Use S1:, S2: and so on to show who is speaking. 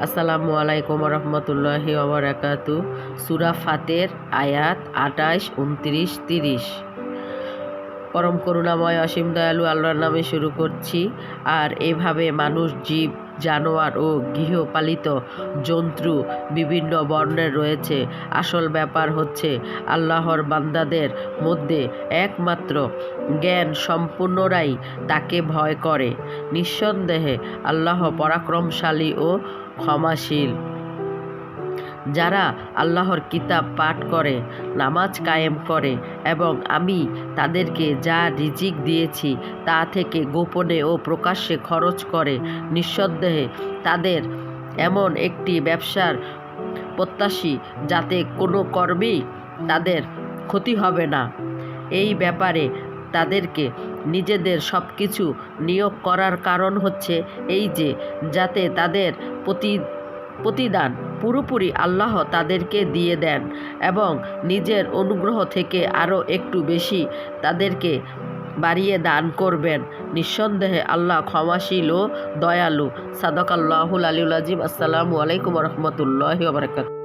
S1: আসসালামু আলাইকুম রহমতুল্লাহি ওবারাকাতু। সূরা ফাতের আয়াত 28, 29, 30। পরম করুণাময় অসীম দয়ালু আল্লাহর নামে শুরু করছি। আর এভাবে মানুষ, জীব, জানোয়ার ও গৃহপালিত জন্তু বিভিন্ন বর্ণের রয়েছে। আসল ব্যাপার হচ্ছে আল্লাহর বান্দাদের মধ্যে একমাত্র জ্ঞান সম্পূর্ণরাই তাকে ভয় করে। নিঃসন্দেহে আল্লাহ পরাক্রমশালী ও ক্ষমাশীল। যারা আল্লাহর কিতাব পাঠ করে, নামাজ কায়েম করে এবং আমি তাদেরকে যা রিজিক দিয়েছি তা থেকে গোপনে ও প্রকাশ্যে খরচ করে, নিঃসন্দেহে তাদের এমন একটি ব্যবসার প্রত্যাশী যাতে কোনো কর্মেই তাদের ক্ষতি হবে না। এই ব্যাপারে তাদেরকে নিজেদের সব কিছু নিয়োগ করার কারণ হচ্ছে এই যে, যাতে তাদের প্রতিদান পুরোপুরি আল্লাহ তাদেরকে দিয়ে দেন এবং নিজের অনুগ্রহ থেকে আরও একটু বেশি তাদেরকে বাড়িয়ে দান করবেন। নিঃসন্দেহে আল্লাহ ক্ষমাশীল ও দয়ালু। সাদাকাল্লাহুল আলিউল আজিম। আসসালামু আলাইকুম রহমতুল্লাহি ওয়া বারাকাতুহু।